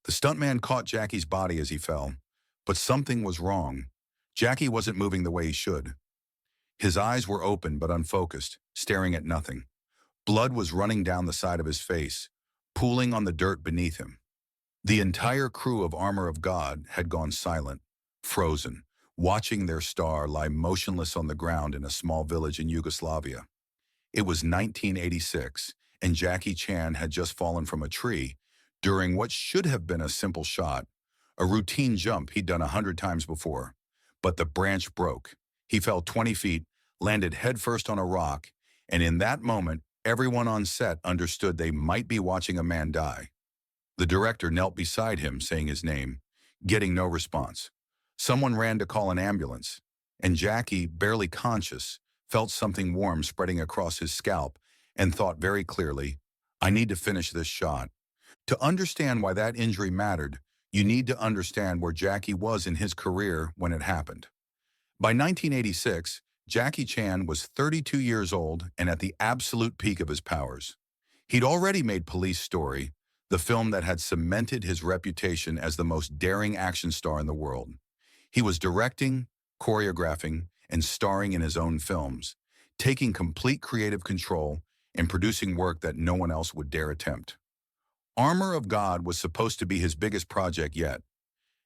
The stuntman caught Jackie's body as he fell, but something was wrong. Jackie wasn't moving the way he should. His eyes were open but unfocused, staring at nothing. Blood was running down the side of his face, pooling on the dirt beneath him. The entire crew of Armour of God had gone silent, frozen, watching their star lie motionless on the ground in a small village in Yugoslavia. It was 1986, and Jackie Chan had just fallen from a tree during what should have been a simple shot, a routine jump he'd done 100 times before. But the branch broke. He fell 20 feet, landed headfirst on a rock, and in that moment, everyone on set understood they might be watching a man die. The director knelt beside him, saying his name, getting no response. Someone ran to call an ambulance, and Jackie, barely conscious, felt something warm spreading across his scalp and thought very clearly, I need to finish this shot. To understand why that injury mattered, you need to understand where Jackie was in his career when it happened. By 1986, Jackie Chan was 32 years old and at the absolute peak of his powers. He'd already made Police Story, the film that had cemented his reputation as the most daring action star in the world. He was directing, choreographing, and starring in his own films, taking complete creative control and producing work that no one else would dare attempt. Armour of God was supposed to be his biggest project yet,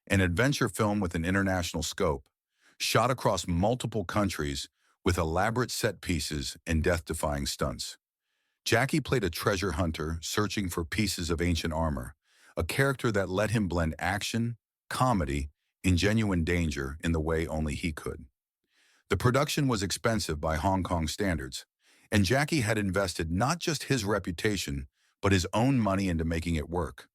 an adventure film with an international scope, shot across multiple countries with elaborate set pieces and death-defying stunts. Jackie played a treasure hunter searching for pieces of ancient armor, a character that let him blend action, comedy, and genuine danger in the way only he could. The production was expensive by Hong Kong standards, and Jackie had invested not just his reputation, but his own money into making it work.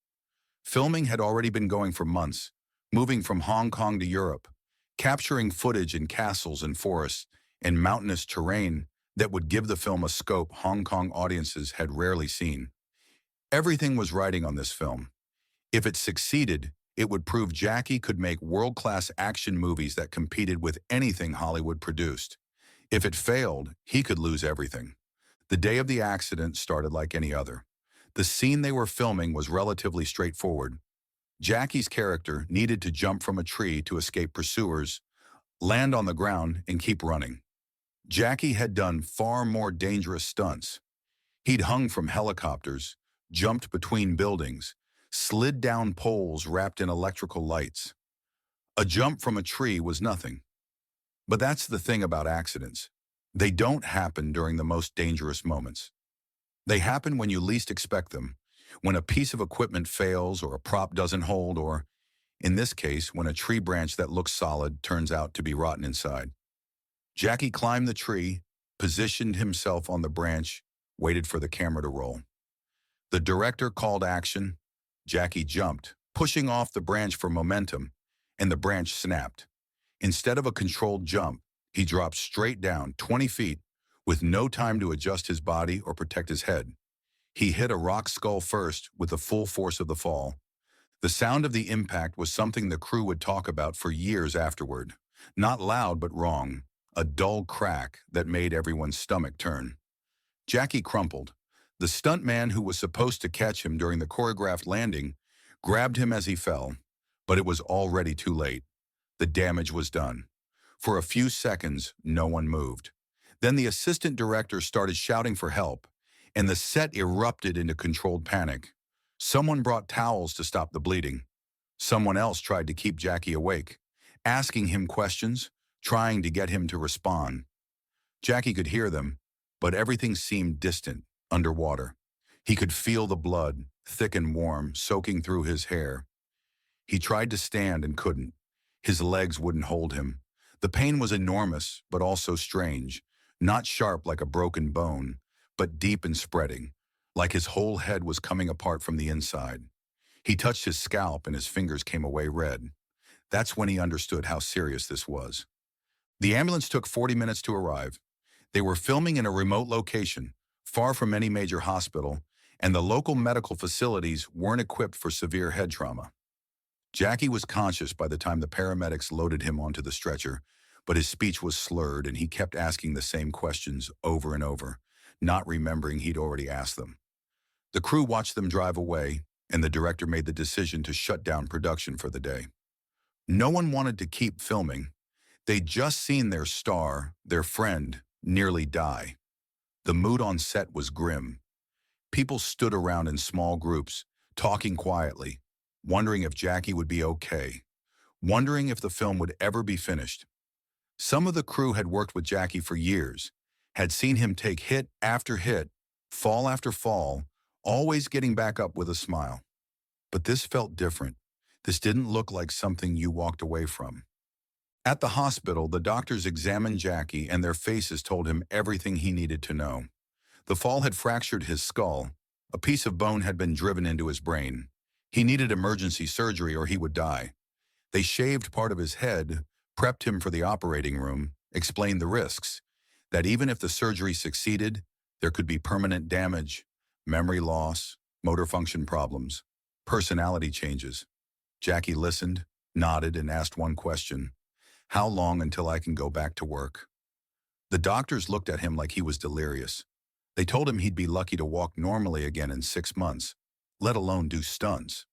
Filming had already been going for months, moving from Hong Kong to Europe, capturing footage in castles and forests and mountainous terrain that would give the film a scope Hong Kong audiences had rarely seen. Everything was riding on this film. If it succeeded, it would prove Jackie could make world-class action movies that competed with anything Hollywood produced. If it failed, he could lose everything. The day of the accident started like any other. The scene they were filming was relatively straightforward. Jackie's character needed to jump from a tree to escape pursuers, land on the ground, and keep running. Jackie had done far more dangerous stunts. He'd hung from helicopters, jumped between buildings, slid down poles wrapped in electrical lights. A jump from a tree was nothing. But that's the thing about accidents. They don't happen during the most dangerous moments. They happen when you least expect them, when a piece of equipment fails or a prop doesn't hold, or, in this case, when a tree branch that looks solid turns out to be rotten inside. Jackie climbed the tree, positioned himself on the branch, waited for the camera to roll. The director called action. Jackie jumped, pushing off the branch for momentum, and the branch snapped. Instead of a controlled jump, he dropped straight down 20 feet with no time to adjust his body or protect his head. He hit a rock skull first with the full force of the fall. The sound of the impact was something the crew would talk about for years afterward. Not loud but wrong, a dull crack that made everyone's stomach turn. Jackie crumpled. The stuntman who was supposed to catch him during the choreographed landing grabbed him as he fell, but it was already too late. The damage was done. For a few seconds, no one moved. Then the assistant director started shouting for help, and the set erupted into controlled panic. Someone brought towels to stop the bleeding. Someone else tried to keep Jackie awake, asking him questions, trying to get him to respond. Jackie could hear them, but everything seemed distant, underwater. He could feel the blood, thick and warm, soaking through his hair. He tried to stand and couldn't. His legs wouldn't hold him. The pain was enormous, but also strange. Not sharp like a broken bone, but deep and spreading, like his whole head was coming apart from the inside. He touched his scalp and his fingers came away red. That's when he understood how serious this was. The ambulance took 40 minutes to arrive. They were filming in a remote location, far from any major hospital, and the local medical facilities weren't equipped for severe head trauma. Jackie was conscious by the time the paramedics loaded him onto the stretcher, but his speech was slurred and he kept asking the same questions over and over, not remembering he'd already asked them. The crew watched them drive away, and the director made the decision to shut down production for the day. No one wanted to keep filming. They'd just seen their star, their friend, nearly die. The mood on set was grim. People stood around in small groups, talking quietly, wondering if Jackie would be okay, wondering if the film would ever be finished. Some of the crew had worked with Jackie for years, had seen him take hit after hit, fall after fall, always getting back up with a smile. But this felt different. This didn't look like something you walked away from. At the hospital, the doctors examined Jackie and their faces told him everything he needed to know. The fall had fractured his skull. A piece of bone had been driven into his brain. He needed emergency surgery or he would die. They shaved part of his head, prepped him for the operating room, explained the risks, that even if the surgery succeeded, there could be permanent damage, memory loss, motor function problems, personality changes. Jackie listened, nodded, and asked one question: how long until I can go back to work? The doctors looked at him like he was delirious. They told him he'd be lucky to walk normally again in 6 months, let alone do stunts.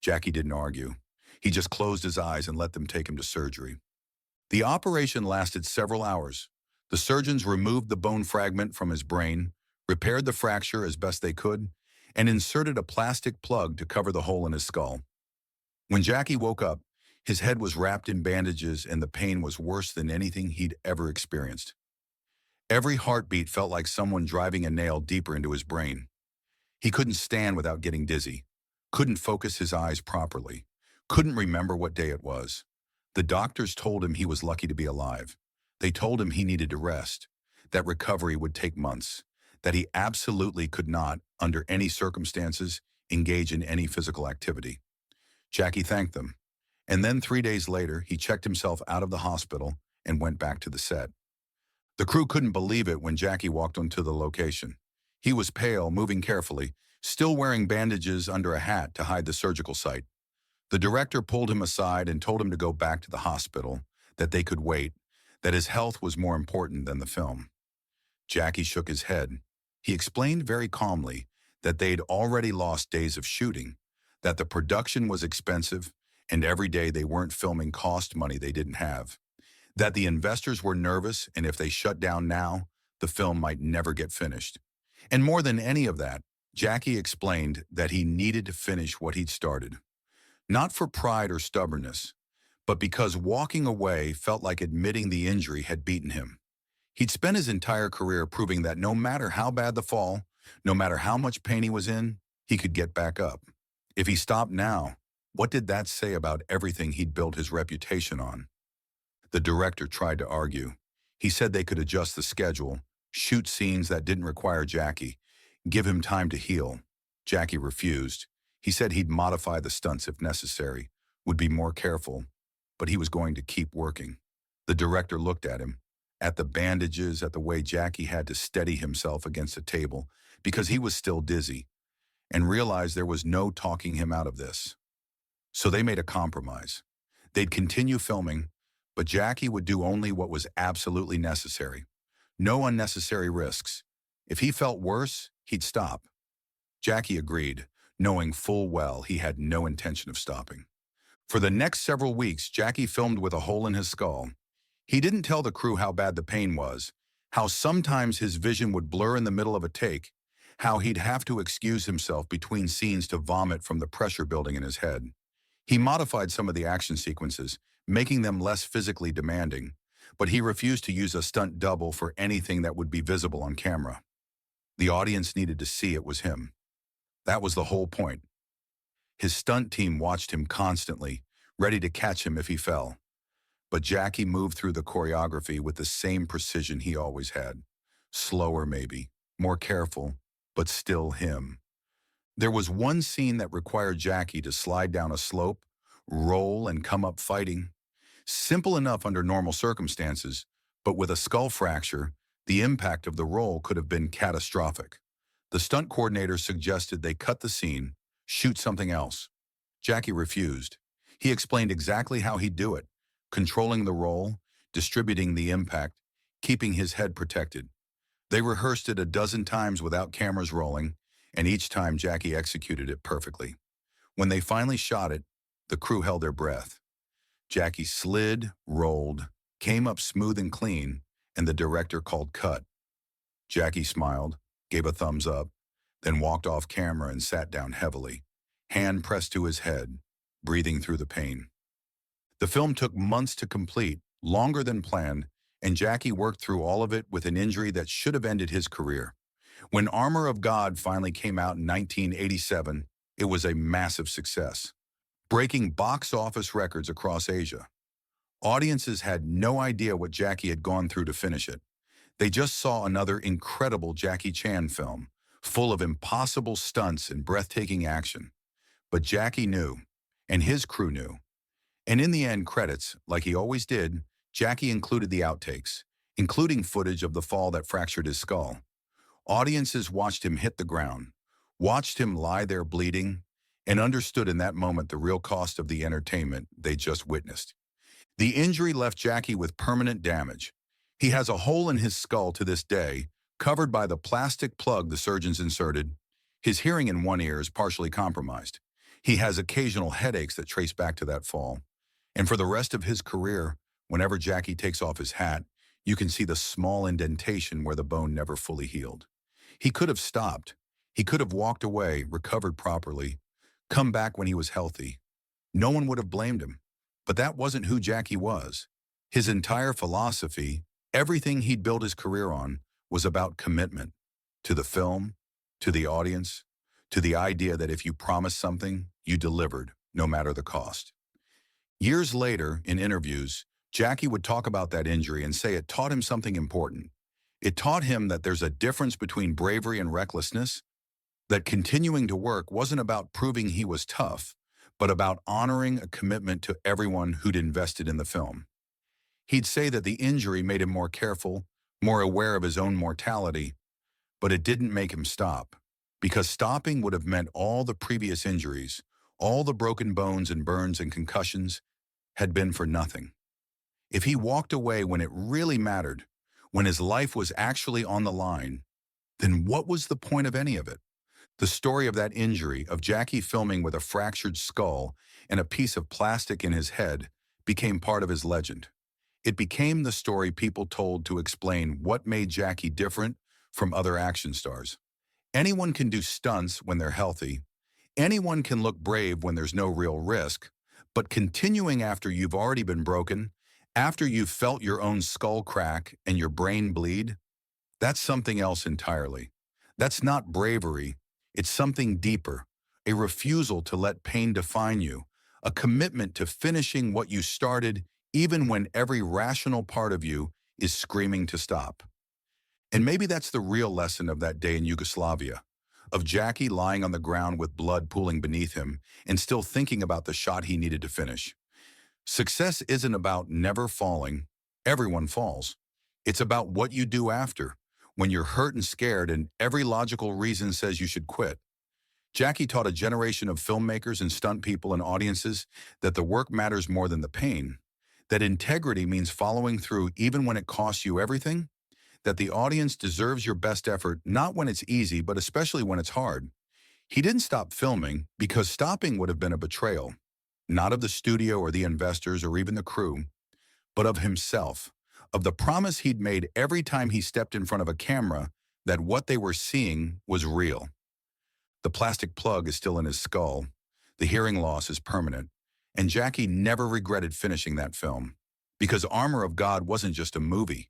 Jackie didn't argue. He just closed his eyes and let them take him to surgery. The operation lasted several hours. The surgeons removed the bone fragment from his brain, repaired the fracture as best they could, and inserted a plastic plug to cover the hole in his skull. When Jackie woke up, his head was wrapped in bandages and the pain was worse than anything he'd ever experienced. Every heartbeat felt like someone driving a nail deeper into his brain. He couldn't stand without getting dizzy, couldn't focus his eyes properly, couldn't remember what day it was. The doctors told him he was lucky to be alive. They told him he needed to rest, that recovery would take months, that he absolutely could not, under any circumstances, engage in any physical activity. Jackie thanked them. And then 3 days later, he checked himself out of the hospital and went back to the set. The crew couldn't believe it when Jackie walked onto the location. He was pale, moving carefully, still wearing bandages under a hat to hide the surgical site. The director pulled him aside and told him to go back to the hospital, that they could wait, that his health was more important than the film. Jackie shook his head. He explained very calmly that they'd already lost days of shooting, that the production was expensive, and every day they weren't filming cost money they didn't have, that the investors were nervous and if they shut down now, the film might never get finished. And more than any of that, Jackie explained that he needed to finish what he'd started. Not for pride or stubbornness, but because walking away felt like admitting the injury had beaten him. He'd spent his entire career proving that no matter how bad the fall, no matter how much pain he was in, he could get back up. If he stopped now, what did that say about everything he'd built his reputation on? The director tried to argue. He said they could adjust the schedule, shoot scenes that didn't require Jackie, give him time to heal. Jackie refused. He said he'd modify the stunts if necessary, would be more careful, but he was going to keep working. The director looked at him, at the bandages, at the way Jackie had to steady himself against a table because he was still dizzy, and realized there was no talking him out of this. So they made a compromise. They'd continue filming, but Jackie would do only what was absolutely necessary. No unnecessary risks. If he felt worse, he'd stop. Jackie agreed, knowing full well he had no intention of stopping. For the next several weeks, Jackie filmed with a hole in his skull. He didn't tell the crew how bad the pain was, how sometimes his vision would blur in the middle of a take, how he'd have to excuse himself between scenes to vomit from the pressure building in his head. He modified some of the action sequences, making them less physically demanding, but he refused to use a stunt double for anything that would be visible on camera. The audience needed to see it was him. That was the whole point. His stunt team watched him constantly, ready to catch him if he fell. But Jackie moved through the choreography with the same precision he always had. Slower maybe, more careful, but still him. There was one scene that required Jackie to slide down a slope, roll, and come up fighting. Simple enough under normal circumstances, but with a skull fracture, the impact of the roll could have been catastrophic. The stunt coordinator suggested they cut the scene, shoot something else. Jackie refused. He explained exactly how he'd do it, controlling the roll, distributing the impact, keeping his head protected. They rehearsed it a dozen times without cameras rolling, and each time Jackie executed it perfectly. When they finally shot it, the crew held their breath. Jackie slid, rolled, came up smooth and clean, and the director called cut. Jackie smiled, gave a thumbs up, then walked off camera and sat down heavily, hand pressed to his head, breathing through the pain. The film took months to complete, longer than planned, and Jackie worked through all of it with an injury that should have ended his career. When Armour of God finally came out in 1987, it was a massive success, breaking box office records across Asia. Audiences had no idea what Jackie had gone through to finish it. They just saw another incredible Jackie Chan film, full of impossible stunts and breathtaking action. But Jackie knew, and his crew knew. And in the end credits, like he always did, Jackie included the outtakes, including footage of the fall that fractured his skull. Audiences watched him hit the ground, watched him lie there bleeding, and understood in that moment the real cost of the entertainment they just witnessed. The injury left Jackie with permanent damage. He has a hole in his skull to this day, covered by the plastic plug the surgeons inserted. His hearing in one ear is partially compromised. He has occasional headaches that trace back to that fall. And for the rest of his career, whenever Jackie takes off his hat, you can see the small indentation where the bone never fully healed. He could have stopped. He could have walked away, recovered properly, come back when he was healthy. No one would have blamed him. But that wasn't who Jackie was. His entire philosophy, everything he'd built his career on, was about commitment to the film, to the audience, to the idea that if you promised something, you delivered, no matter the cost. Years later, in interviews, Jackie would talk about that injury and say it taught him something important. It taught him that there's a difference between bravery and recklessness, that continuing to work wasn't about proving he was tough, but about honoring a commitment to everyone who'd invested in the film. He'd say that the injury made him more careful, more aware of his own mortality, but it didn't make him stop, because stopping would have meant all the previous injuries, all the broken bones and burns and concussions, had been for nothing. If he walked away when it really mattered, when his life was actually on the line, then what was the point of any of it? The story of that injury, of Jackie filming with a fractured skull and a piece of plastic in his head, became part of his legend. It became the story people told to explain what made Jackie different from other action stars. Anyone can do stunts when they're healthy. Anyone can look brave when there's no real risk. But continuing after you've already been broken, after you've felt your own skull crack and your brain bleed, that's something else entirely. That's not bravery. It's something deeper, a refusal to let pain define you, a commitment to finishing what you started even when every rational part of you is screaming to stop. And maybe that's the real lesson of that day in Yugoslavia, of Jackie lying on the ground with blood pooling beneath him and still thinking about the shot he needed to finish. Success isn't about never falling. Everyone falls. It's about what you do after, when you're hurt and scared and every logical reason says you should quit. Jackie taught a generation of filmmakers and stunt people and audiences that the work matters more than the pain, that integrity means following through even when it costs you everything, that the audience deserves your best effort not when it's easy but especially when it's hard. He didn't stop filming because stopping would have been a betrayal, not of the studio or the investors or even the crew, but of himself, of the promise he'd made every time he stepped in front of a camera that what they were seeing was real. The plastic plug is still in his skull, the hearing loss is permanent, and Jackie never regretted finishing that film, because Armour of God wasn't just a movie.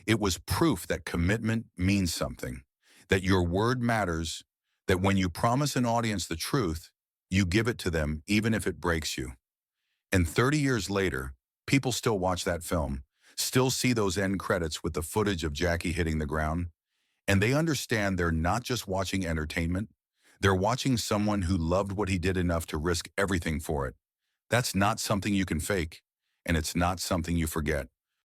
It was proof that commitment means something, that your word matters, that when you promise an audience the truth, you give it to them even if it breaks you. And 30 years later, people still watch that film, still see those end credits with the footage of Jackie hitting the ground, and they understand they're not just watching entertainment, they're watching someone who loved what he did enough to risk everything for it. That's not something you can fake, and it's not something you forget.